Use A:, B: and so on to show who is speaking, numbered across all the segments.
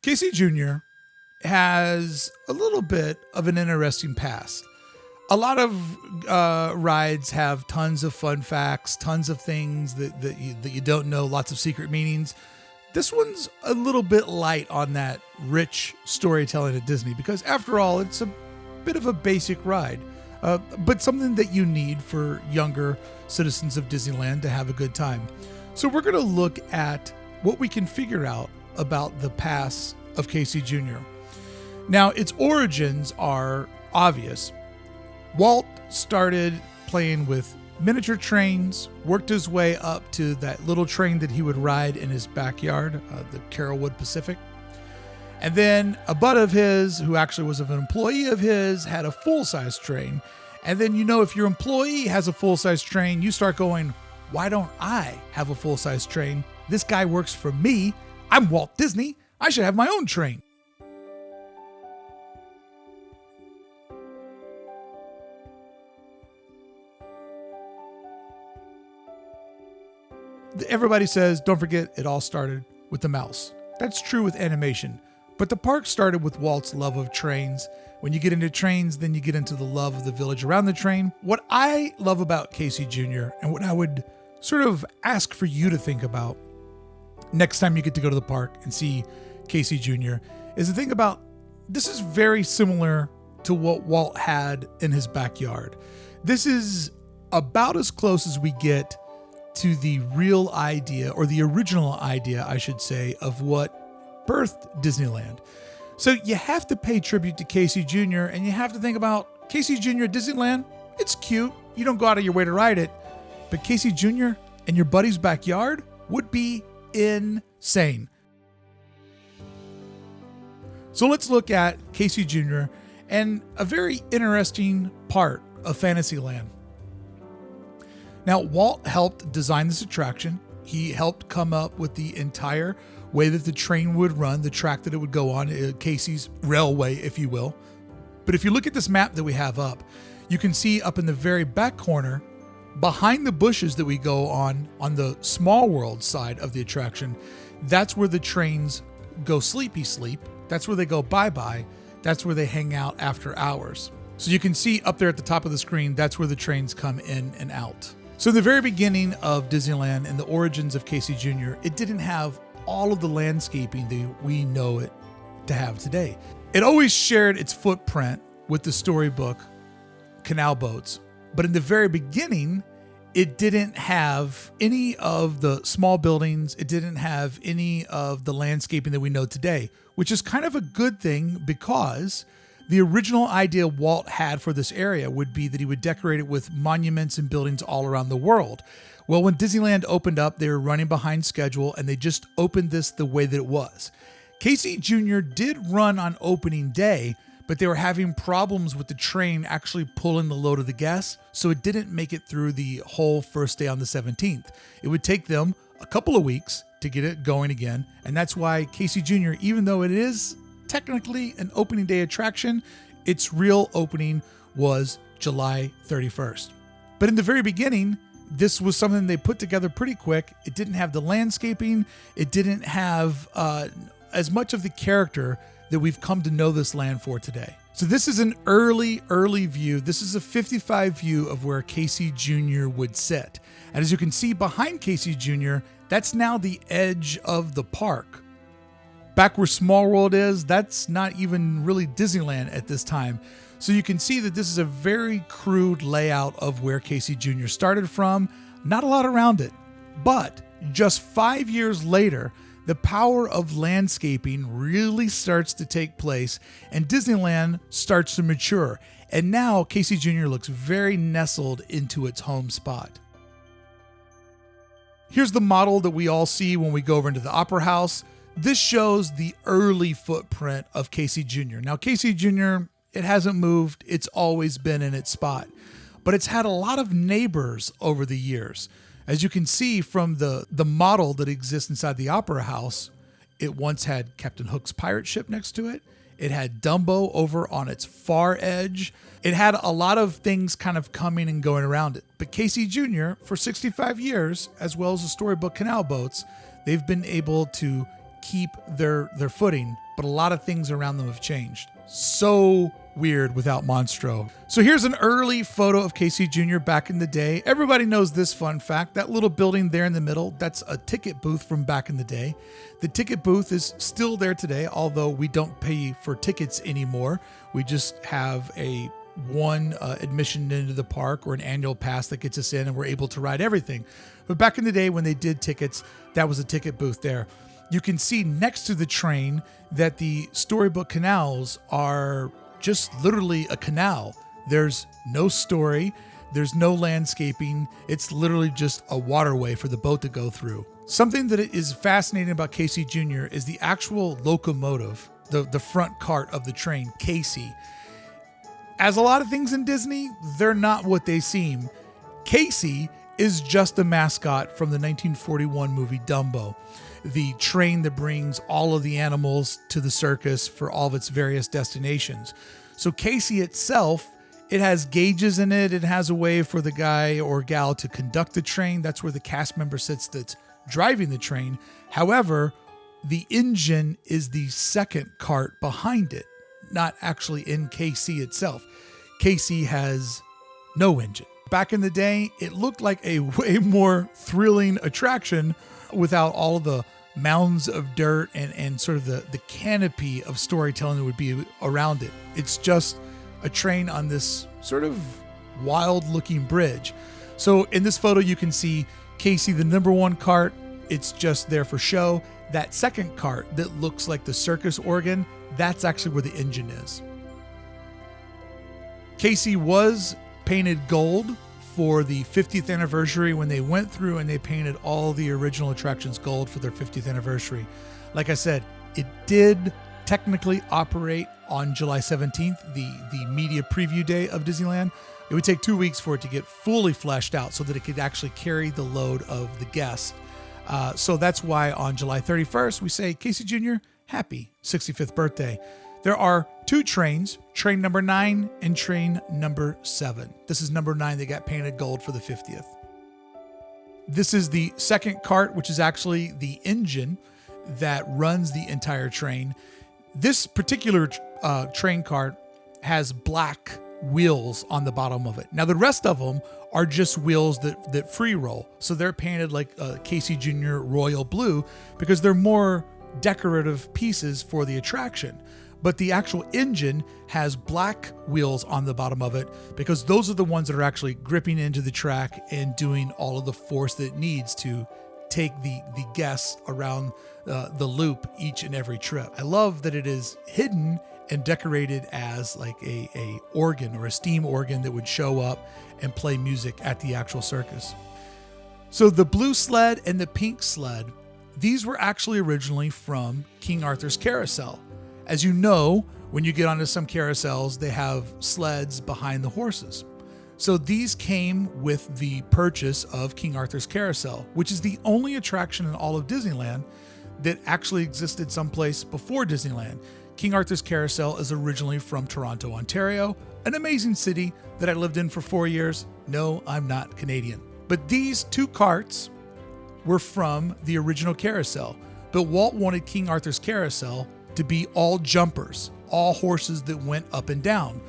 A: Casey Jr. has a little bit of an interesting past. A lot of rides have tons of fun facts, tons of things that you don't know, lots of secret meanings. This one's a little bit light on that rich storytelling at Disney because, after all, it's a bit of a basic ride, but something that you need for younger citizens of Disneyland to have a good time. So we're going to look at what we can figure out about the past of Casey Jr. Now, its origins are obvious. Walt started playing with miniature trains, worked his way up to that little train that he would ride in his backyard, the Carolwood Pacific. And then a bud of his, who actually was an employee of his, had a full-size train. And then, if your employee has a full-size train, you start going, why don't I have a full-size train? This guy works for me. I'm Walt Disney. I should have my own train. Everybody says, don't forget, it all started with the mouse. That's true with animation. But the park started with Walt's love of trains. When you get into trains, then you get into the love of the village around the train. What I love about Casey Jr. and what I would sort of ask for you to think about next time you get to go to the park and see Casey Jr. is to think about, this is very similar to what Walt had in his backyard. This is about as close as we get to the real idea, or the original idea, I should say, of what birthed Disneyland. So you have to pay tribute to Casey Jr. and you have to think about Casey Jr. at Disneyland. It's cute. You don't go out of your way to ride it. But Casey Jr. in your buddy's backyard would be insane. So let's look at Casey Jr. and a very interesting part of Fantasyland. Now, Walt helped design this attraction. He helped come up with the entire way that the train would run, the track that it would go on, Casey's railway, if you will. But if you look at this map that we have up, you can see up in the very back corner, behind the bushes that we go on the Small World side of the attraction, that's where the trains go sleepy sleep. That's where they go bye-bye. That's where they hang out after hours. So you can see up there at the top of the screen, that's where the trains come in and out. So in the very beginning of Disneyland and the origins of Casey Jr., it didn't have all of the landscaping that we know it to have today. It always shared its footprint with the Storybook Canal boats, but in the very beginning, it didn't have any of the small buildings. It didn't have any of the landscaping that we know today, which is kind of a good thing because the original idea Walt had for this area would be that he would decorate it with monuments and buildings all around the world. Well, when Disneyland opened up, they were running behind schedule and they just opened this the way that it was. Casey Jr. did run on opening day, but they were having problems with the train actually pulling the load of the guests, so it didn't make it through the whole first day on the 17th. It would take them a couple of weeks to get it going again, and that's why Casey Jr., even though it is technically an opening day attraction, its real opening was July 31st. But in the very beginning, this was something they put together pretty quick. It didn't have the landscaping. It didn't have as much of the character that we've come to know this land for today. So this is an early view. This is a 55 view of where Casey Jr. would sit. And as you can see behind Casey Jr., that's now the edge of the park. Back where Small World is, that's not even really Disneyland at this time. So you can see that this is a very crude layout of where Casey Jr. started from. Not a lot around it. But just 5 years later, the power of landscaping really starts to take place and Disneyland starts to mature. And now Casey Jr. looks very nestled into its home spot. Here's the model that we all see when we go over into the Opera House. This shows the early footprint of Casey Jr. Now, Casey Jr., it hasn't moved. It's always been in its spot. But it's had a lot of neighbors over the years. As you can see from the model that exists inside the Opera House, it once had Captain Hook's pirate ship next to it. It had Dumbo over on its far edge. It had a lot of things kind of coming and going around it. But Casey Jr., for 65 years, as well as the Storybook Canal boats, they've been able to keep their footing but a lot of things around them have changed. So weird without Monstro. So here's an early photo of Casey Jr. back in the day. Everybody knows this fun fact. That little building there in the middle, that's a ticket booth from back in the day. The ticket booth is still there today, although we don't pay for tickets anymore. We just have a one admission into the park or an annual pass that gets us in, and we're able to ride everything. But back in the day when they did tickets, that was a ticket booth there. You can see next to the train that the Storybook Canals are just literally a canal. There's no story, there's no landscaping. It's literally just a waterway for the boat to go through. Something that is fascinating about Casey Jr. is the actual locomotive, the front cart of the train, Casey. As a lot of things in Disney, they're not what they seem. Casey is just a mascot from the 1941 movie Dumbo, the train that brings all of the animals to the circus for all of its various destinations. So Casey itself, it has gauges in it. It has a way for the guy or gal to conduct the train. That's where the cast member sits that's driving the train. However, the engine is the second cart behind it, not actually in Casey itself. Casey has no engine. Back in the day, it looked like a way more thrilling attraction without all the mounds of dirt and sort of the canopy of storytelling that would be around it. It's just a train on this sort of wild looking bridge. So in this photo, you can see Casey, the number one cart. It's just there for show. That second cart that looks like the circus organ, that's actually where the engine is. Casey was painted gold for the 50th anniversary when they went through and they painted all the original attractions gold for their 50th anniversary. Like I said, it did technically operate on July 17th, the media preview day of Disneyland. It would take 2 weeks for it to get fully fleshed out so that it could actually carry the load of the guests. So that's why on July 31st, we say, Casey Jr., happy 65th birthday. There are two trains, train number 9 and train number 7. This is number 9 that got painted gold for the 50th. This is the second cart, which is actually the engine that runs the entire train. This particular train cart has black wheels on the bottom of it. Now, the rest of them are just wheels that free roll. So they're painted like Casey Jr. Royal Blue because they're more decorative pieces for the attraction. But the actual engine has black wheels on the bottom of it because those are the ones that are actually gripping into the track and doing all of the force that it needs to take the guests around the loop each and every trip. I love that it is hidden and decorated as like a organ or a steam organ that would show up and play music at the actual circus. So the blue sled and the pink sled, these were actually originally from King Arthur's Carousel. As you know, when you get onto some carousels, they have sleds behind the horses. So these came with the purchase of King Arthur's Carousel, which is the only attraction in all of Disneyland that actually existed someplace before Disneyland. King Arthur's Carousel is originally from Toronto, Ontario, an amazing city that I lived in for 4 years. No, I'm not Canadian. But these two carts were from the original carousel. But Walt wanted King Arthur's Carousel to be all jumpers, all horses that went up and down.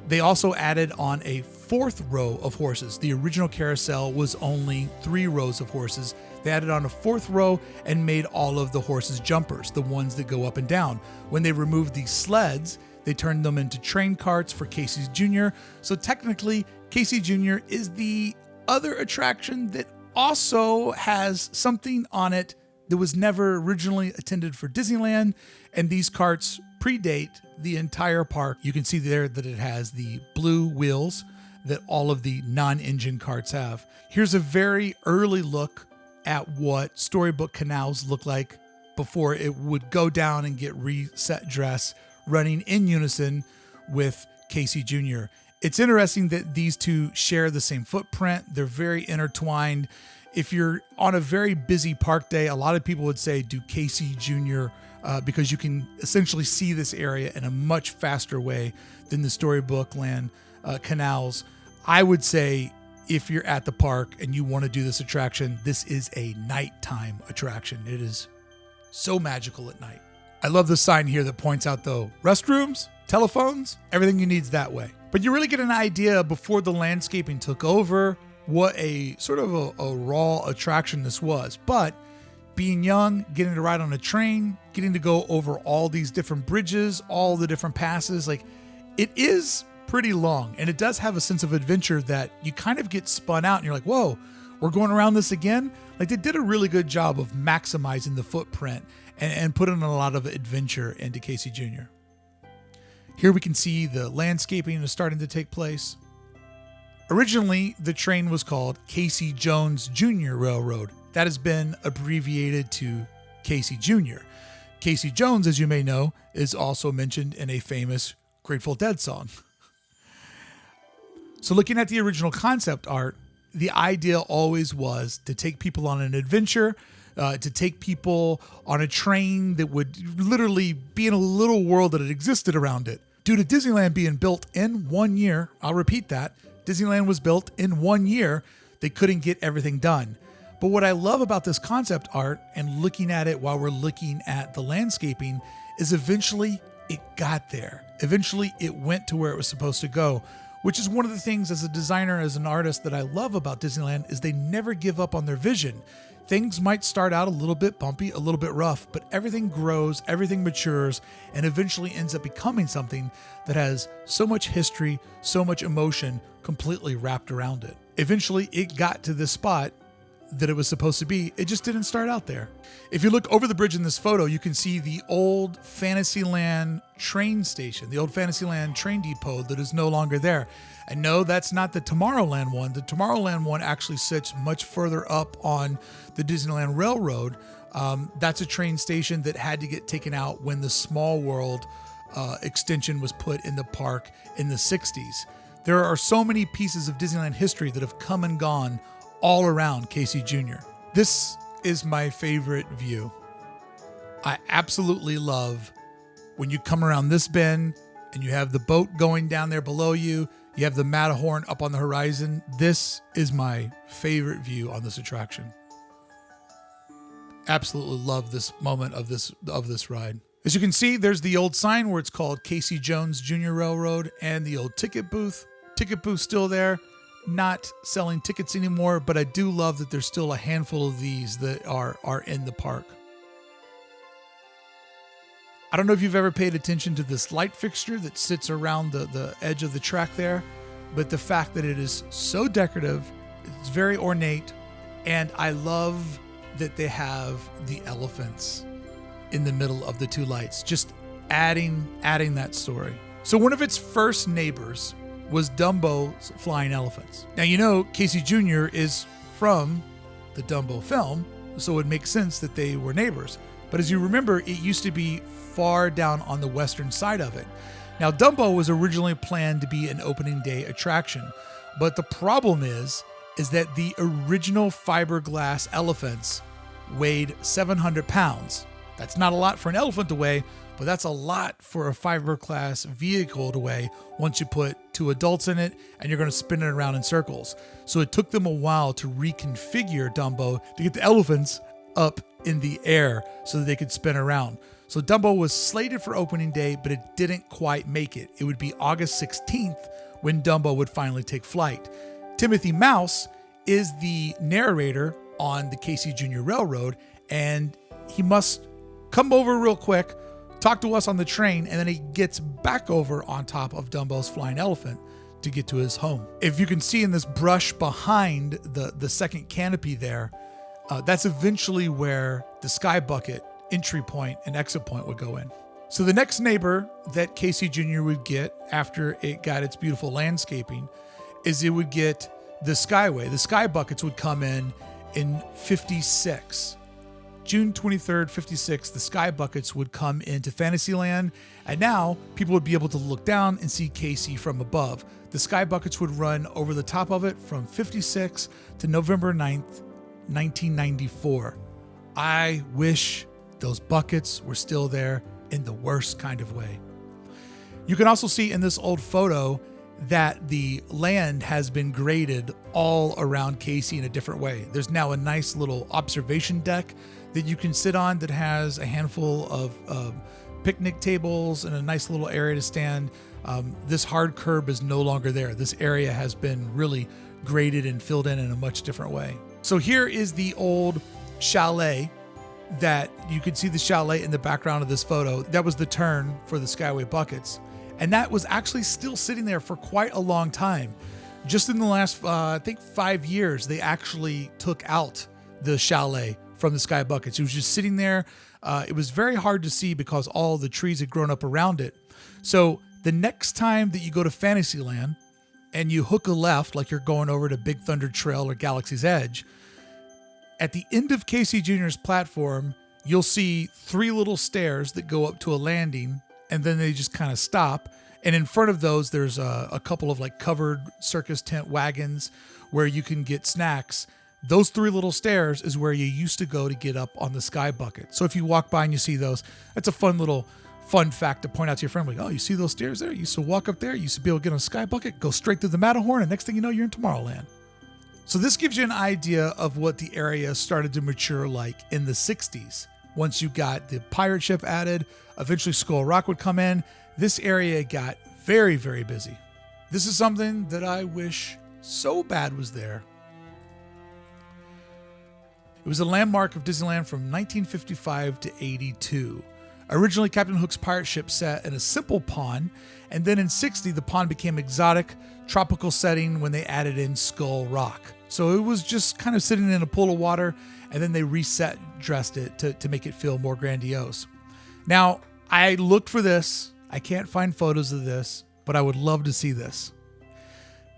A: They also added on a 4th row of horses. The original carousel was only 3 rows of horses. They added on a 4th row and made all of the horses jumpers, the ones that go up and down. When they removed the sleds, they turned them into train carts for Casey Jr. So technically, Casey Jr. is the other attraction that also has something on it that was never originally intended for Disneyland, and these carts predate the entire park. You can see there that it has the blue wheels that all of the non-engine carts have. Here's a very early look at what Storybook Canals looked like before it would go down and get reset dress, running in unison with Casey Jr. It's interesting that these two share the same footprint. They're very intertwined. If you're on a very busy park day, a lot of people would say do Casey Jr. Because you can essentially see this area in a much faster way than the Storybook Land canals. I would say if you're at the park and you want to do this attraction, this is a nighttime attraction. It is so magical at night. I love the sign here that points out, though, restrooms, telephones, everything you need is that way. But you really get an idea before the landscaping took over what a sort of a raw attraction this was. But being young, getting to ride on a train, getting to go over all these different bridges, all the different passes, like, it is pretty long, and it does have a sense of adventure that you kind of get spun out and you're like, whoa, we're going around this again? Like, they did a really good job of maximizing the footprint and putting a lot of adventure into Casey Jr. Here we can see the landscaping is starting to take place. Originally, the train was called Casey Jones Jr. Railroad. That has been abbreviated to Casey Jr. Casey Jones, as you may know, is also mentioned in a famous Grateful Dead song. So looking at the original concept art, the idea always was to take people on an adventure, to take people on a train that would literally be in a little world that had existed around it. Due to Disneyland being built in 1 year, I'll repeat that, Disneyland was built in 1 year, they couldn't get everything done. But what I love about this concept art and looking at it while we're looking at the landscaping is eventually it got there. Eventually it went to where it was supposed to go, which is one of the things as a designer, as an artist, that I love about Disneyland is they never give up on their vision. Things might start out a little bit bumpy, a little bit rough, but everything grows, everything matures, and eventually ends up becoming something that has so much history, so much emotion completely wrapped around it. Eventually it got to this spot that it was supposed to be. It just didn't start out there. If you look over the bridge in this photo, you can see the old Fantasyland train station, the old Fantasyland train depot that is no longer there. And no, that's not the Tomorrowland one. The Tomorrowland one actually sits much further up on the Disneyland Railroad. That's a train station that had to get taken out when the Small World extension was put in the park in the 60s. There are so many pieces of Disneyland history that have come and gone all around Casey Jr. This is my favorite view. I absolutely love when you come around this bend and you have the boat going down there below you, you have the Matterhorn up on the horizon. This is my favorite view on this attraction. Absolutely love this moment of this ride. As you can see, there's the old sign where it's called Casey Jones Jr. Railroad and the old ticket booth. Ticket booth still there. Not selling tickets anymore, but I do love that there's still a handful of these that are in the park. I don't know if you've ever paid attention to this light fixture that sits around the edge of the track there, but the fact that it is so decorative, it's very ornate, and I love that they have the elephants in the middle of the two lights, just adding that story. So one of its first neighbors was Dumbo's flying elephants. Now, you know, Casey Jr. is from the Dumbo film, so it makes sense that they were neighbors. But as you remember, it used to be far down on the western side of it. Now, Dumbo was originally planned to be an opening day attraction, but the problem is that the original fiberglass elephants weighed 700 pounds. That's not a lot for an elephant to weigh, but that's a lot for a fiberglass vehicle to weigh once you put two adults in it and you're going to spin it around in circles. So it took them a while to reconfigure Dumbo to get the elephants up in the air so that they could spin around. So Dumbo was slated for opening day, but it didn't quite make it. It would be August 16th when Dumbo would finally take flight. Timothy Mouse is the narrator on the Casey Jr. Railroad, and he must come over real quick, talk to us on the train, and then he gets back over on top of Dumbo's flying elephant to get to his home. If you can see in this brush behind the second canopy there, that's eventually where the sky bucket entry point and exit point would go in. So the next neighbor that Casey Jr. would get after it got its beautiful landscaping is it would get the Skyway. The sky buckets would come in 56. June 23rd, 56, the sky buckets would come into Fantasyland, and now people would be able to look down and see Casey from above. The sky buckets would run over the top of it from 56 to November 9th, 1994. I wish those buckets were still there in the worst kind of way. You can also see in this old photo that the land has been graded all around Casey in a different way. There's now a nice little observation deck that you can sit on that has a handful of picnic tables and a nice little area to stand. This hard curb is no longer there. This area has been really graded and filled in a much different way. So here is the old chalet that you can see the chalet in the background of this photo. That was the turn for the Skyway buckets. And that was actually still sitting there for quite a long time. Just in the last, I think 5 years, they actually took out the chalet from the Sky Buckets. It was just sitting there. It was very hard to see because all the trees had grown up around it. So the next time that you go to Fantasyland and you hook a left, like you're going over to Big Thunder Trail or Galaxy's Edge, at the end of Casey Jr.'s platform, you'll see 3 little stairs that go up to a landing, and then they just kind of stop. And in front of those, there's a couple of like covered circus tent wagons where you can get snacks. Those 3 little stairs is where you used to go to get up on the Sky Bucket. So if you walk by and you see those, that's a fun fact to point out to your friend. Like, oh, you see those stairs there? You used to walk up there. You used to be able to get on a Sky Bucket, go straight through the Matterhorn, and next thing you know, you're in Tomorrowland. So this gives you an idea of what the area started to mature like in the 60s. Once you got the pirate ship added, eventually Skull Rock would come in. This area got very, very busy. This is something that I wish so bad was there. It was a landmark of Disneyland from 1955 to 82. Originally, Captain Hook's pirate ship sat in a simple pond, and then in 60, the pond became exotic, tropical setting when they added in Skull Rock. So it was just kind of sitting in a pool of water, and then they dressed it to make it feel more grandiose. Now, I looked for this. I can't find photos of this, but I would love to see this.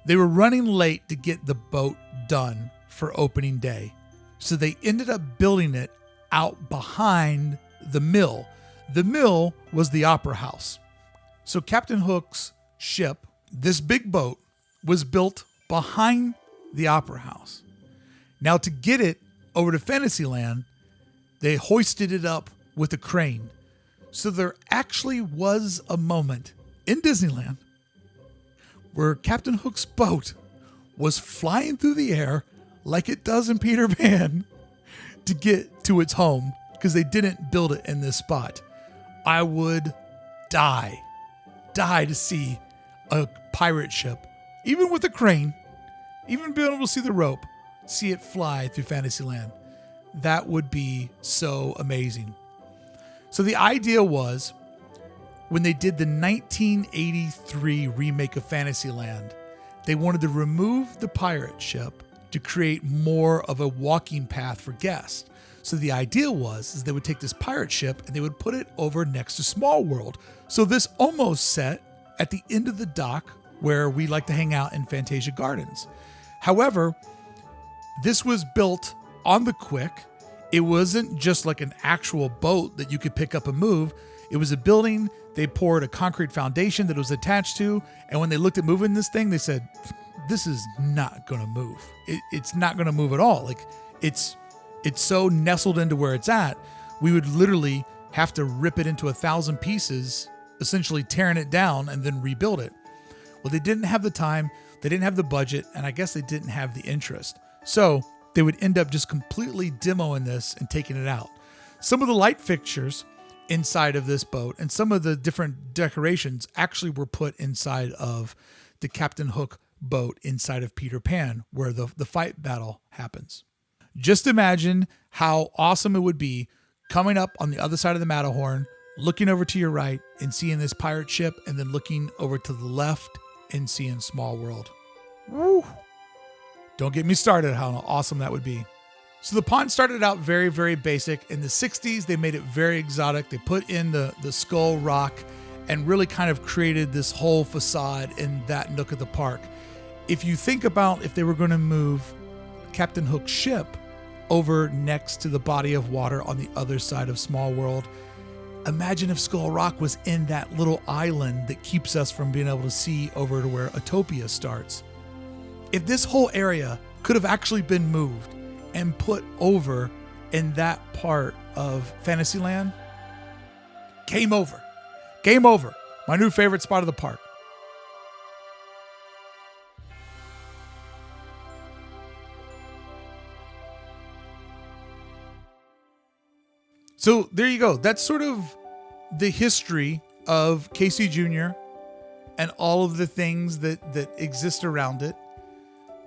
A: They were running late to get the boat done for opening day, so they ended up building it out behind the mill. The mill was the opera house. So Captain Hook's ship, this big boat, was built behind the opera house. Now to get it over to Fantasyland, they hoisted it up with a crane. So there actually was a moment in Disneyland where Captain Hook's boat was flying through the air like it does in Peter Pan to get to its home because they didn't build it in this spot. I would die to see a pirate ship, even with a crane, even being able to see the rope, see it fly through Fantasyland. That would be so amazing. So the idea was, when they did the 1983 remake of Fantasyland, they wanted to remove the pirate ship to create more of a walking path for guests. So the idea was they would take this pirate ship and they would put it over next to Small World. So this almost set at the end of the dock where we like to hang out in Fantasia Gardens. However, this was built on the quick. It wasn't just like an actual boat that you could pick up and move. It was a building. They poured a concrete foundation that it was attached to. And when they looked at moving this thing, they said, this is not going to move. It's not going to move at all. Like it's so nestled into where it's at. We would literally have to rip it into 1,000 pieces, essentially tearing it down and then rebuild it. Well, they didn't have the time. They didn't have the budget. And I guess they didn't have the interest. So they would end up just completely demoing this and taking it out. Some of the light fixtures inside of this boat and some of the different decorations actually were put inside of the Captain Hook boat inside of Peter Pan, where the fight battle happens. Just imagine how awesome it would be coming up on the other side of the Matterhorn, looking over to your right and seeing this pirate ship, and then looking over to the left and seeing Small World. Woo! Don't get me started how awesome that would be. So the pond started out very, very basic. In the 60s, they made it very exotic. They put in the Skull Rock and really kind of created this whole facade in that nook of the park. If you think about if they were going to move Captain Hook's ship over next to the body of water on the other side of Small World, imagine if Skull Rock was in that little island that keeps us from being able to see over to where Autopia starts. If this whole area could have actually been moved and put over in that part of Fantasyland, game over. Game over. My new favorite spot of the park. So there you go. That's sort of the history of Casey Jr. and all of the things that exist around it.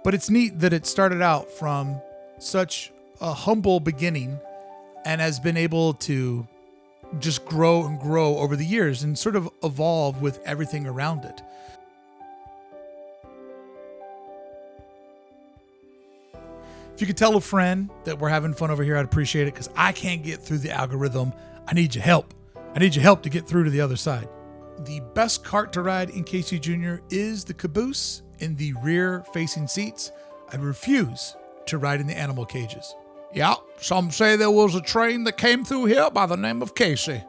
A: But it's neat that it started out from such a humble beginning and has been able to just grow and grow over the years and sort of evolve with everything around it. If you could tell a friend that we're having fun over here, I'd appreciate it, because I can't get through the algorithm. I need your help. I need your help to get through to the other side. The best cart to ride in Casey Jr. is the caboose in the rear facing seats. I refuse to ride in the animal cages. Yeah, some say there was a train that came through here by the name of Casey.